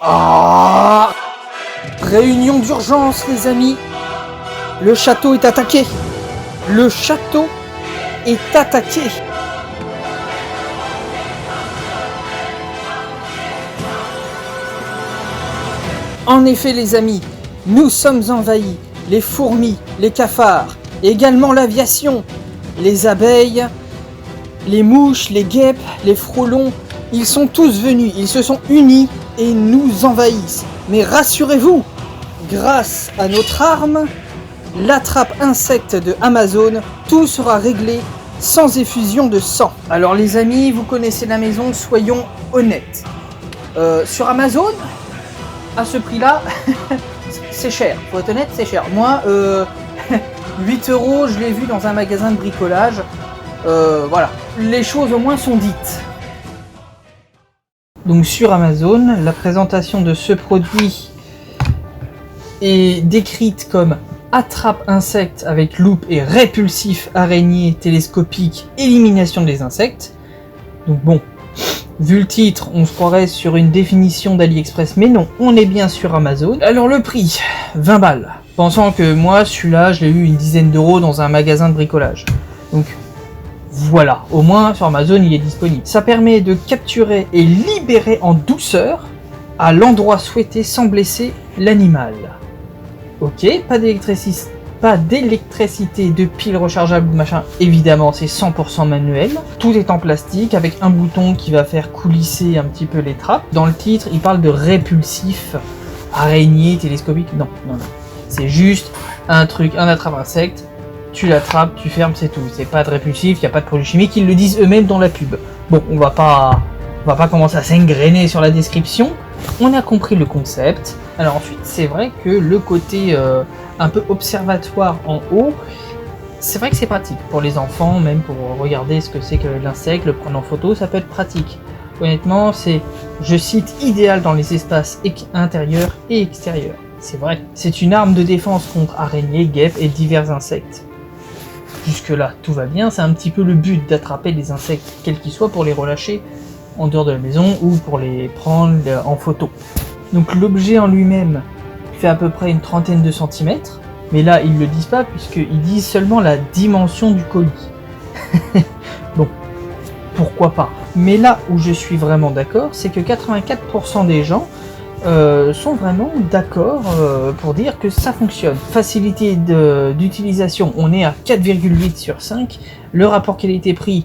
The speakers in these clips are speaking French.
Ah! Réunion d'urgence, les amis. Le château est attaqué. Le château est attaqué. En effet, les amis, nous sommes envahis. Les fourmis, les cafards, également l'aviation, les abeilles, les mouches, les guêpes, les frelons, ils sont tous venus, ils se sont unis et nous envahissent. Mais rassurez-vous, grâce à notre arme, l'attrape insecte de Amazon, tout sera réglé sans effusion de sang. Alors les amis, vous connaissez la maison, soyons honnêtes. Sur Amazon, à ce prix-là, c'est cher. Pour être honnête, c'est cher. Moi, 8 €, je l'ai vu dans un magasin de bricolage. Voilà, les choses au moins sont dites. Donc sur Amazon, la présentation de ce produit est décrite comme attrape insectes avec loupe et répulsif araignée télescopique, élimination des insectes. Donc bon, vu le titre, on se croirait sur une définition d'AliExpress, mais non, on est bien sur Amazon. Alors le prix, 20 balles. Pensant que moi, celui-là, je l'ai eu une dizaine d'euros dans un magasin de bricolage. Donc voilà, au moins sur Amazon il est disponible. Ça permet de capturer et libérer en douceur à l'endroit souhaité sans blesser l'animal. Ok, pas d'électricité, de pile rechargeable, machin, évidemment c'est 100% manuel. Tout est en plastique avec un bouton qui va faire coulisser un petit peu les trappes. Dans le titre, il parle de répulsif, araignée, télescopique, non. C'est juste un truc, un attrape-insecte. Tu l'attrapes, tu fermes, c'est tout. C'est pas de répulsif, il n'y a pas de produits chimiques, ils le disent eux-mêmes dans la pub. Bon, on va pas commencer à s'engrainer sur la description. On a compris le concept. Alors ensuite, c'est vrai que le côté un peu observatoire en haut, c'est vrai que c'est pratique pour les enfants, même pour regarder ce que c'est que l'insecte, le prendre en photo, ça peut être pratique. Honnêtement, c'est, je cite, idéal dans les espaces intérieurs et extérieurs. C'est vrai. C'est une arme de défense contre araignées, guêpes et divers insectes. Jusque-là, tout va bien, c'est un petit peu le but d'attraper les insectes, quels qu'ils soient, pour les relâcher en dehors de la maison ou pour les prendre en photo. Donc l'objet en lui-même fait à peu près une trentaine de centimètres, mais là ils le disent pas puisqu'ils disent seulement la dimension du colis. Bon, pourquoi pas. Mais là où je suis vraiment d'accord, c'est que 84% des gens sont vraiment d'accord pour dire que ça fonctionne. Facilité d'utilisation, on est à 4,8 sur 5. Le rapport qualité-prix,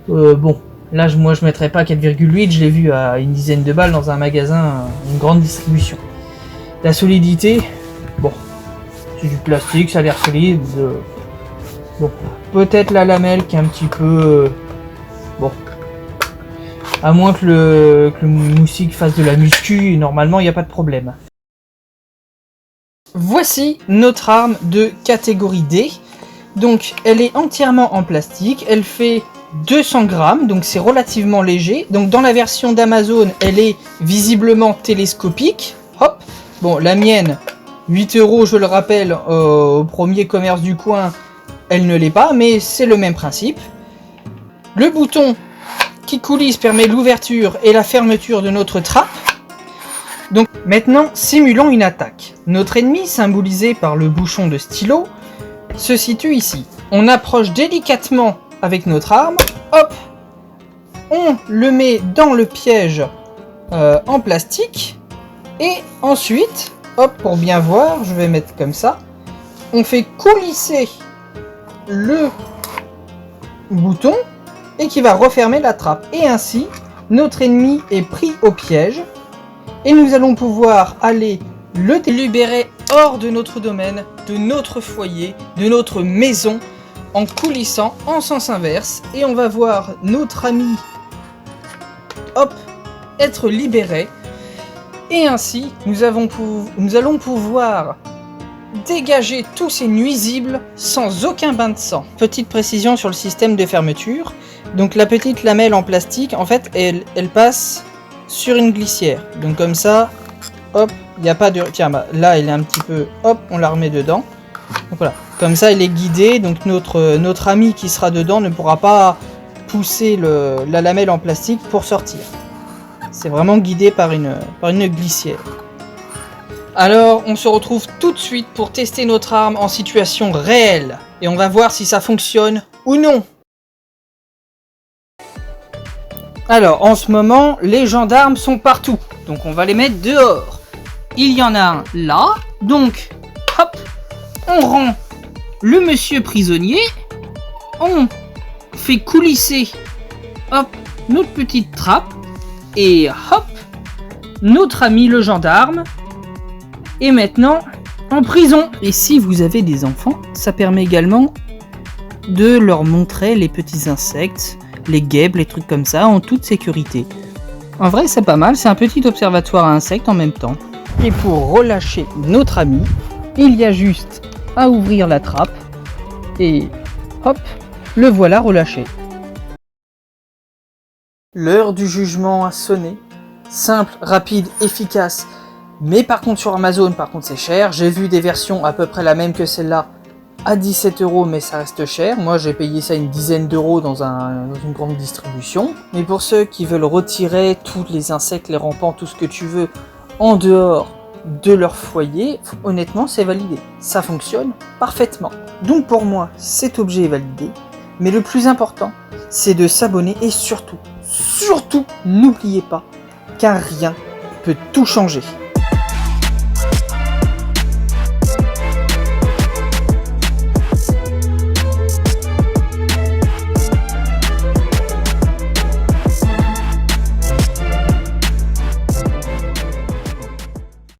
bon, là moi je mettrais pas 4,8, je l'ai vu à une dizaine de balles dans un magasin, une grande distribution. La solidité, bon, c'est du plastique, ça a l'air solide. Bon, peut-être la lamelle qui est un petit peu... bon. À moins que le moustique fasse de la muscu, normalement il n'y a pas de problème. Voici notre arme de catégorie D. Donc elle est entièrement en plastique, elle fait 200 grammes, donc c'est relativement léger. Donc dans la version d'Amazon, elle est visiblement télescopique. Hop. Bon, la mienne, 8 €, je le rappelle, au premier commerce du coin, elle ne l'est pas, mais c'est le même principe. Le bouton qui coulisse permet l'ouverture et la fermeture de notre trappe. Donc maintenant, simulons une attaque. Notre ennemi, symbolisé par le bouchon de stylo, se situe ici. On approche délicatement avec notre arme, hop, on le met dans le piège en plastique, et ensuite, hop, pour bien voir, je vais mettre comme ça, on fait coulisser le bouton, et qui va refermer la trappe. Et ainsi, notre ennemi est pris au piège, et nous allons pouvoir aller le libérer hors de notre domaine, de notre foyer, de notre maison, en coulissant en sens inverse, et on va voir notre ami, hop, être libéré, et ainsi, nous allons pouvoir dégager tous ces nuisibles sans aucun bain de sang. Petite précision sur le système de fermeture. Donc la petite lamelle en plastique, en fait, elle passe sur une glissière. Donc comme ça, hop, il n'y a pas de... Tiens, bah, là, elle est un petit peu... Hop, on la remet dedans. Donc voilà, comme ça, elle est guidée. Donc notre ami qui sera dedans ne pourra pas pousser la lamelle en plastique pour sortir. C'est vraiment guidé par une glissière. Alors, on se retrouve tout de suite pour tester notre arme en situation réelle. Et on va voir si ça fonctionne ou non. Alors, en ce moment, les gendarmes sont partout. Donc, on va les mettre dehors. Il y en a un là. Donc, hop, on rend le monsieur prisonnier. On fait coulisser, hop, notre petite trappe. Et hop, notre ami le gendarme est maintenant en prison. Et si vous avez des enfants, ça permet également de leur montrer les petits insectes, les guêpes, les trucs comme ça, en toute sécurité. En vrai, c'est pas mal, c'est un petit observatoire à insectes en même temps. Et pour relâcher notre ami, il y a juste à ouvrir la trappe et hop, le voilà relâché. L'heure du jugement a sonné. Simple, rapide, efficace. Mais par contre sur Amazon, c'est cher. J'ai vu des versions à peu près la même que celle-là à 17 €, mais ça reste cher. Moi j'ai payé ça une dizaine d'euros dans une grande distribution. Mais pour ceux qui veulent retirer tous les insectes, les rampants, tout ce que tu veux en dehors de leur foyer, honnêtement c'est validé. Ça fonctionne parfaitement. Donc pour moi cet objet est validé. Mais le plus important, c'est de s'abonner et surtout, n'oubliez pas qu'un rien peut tout changer.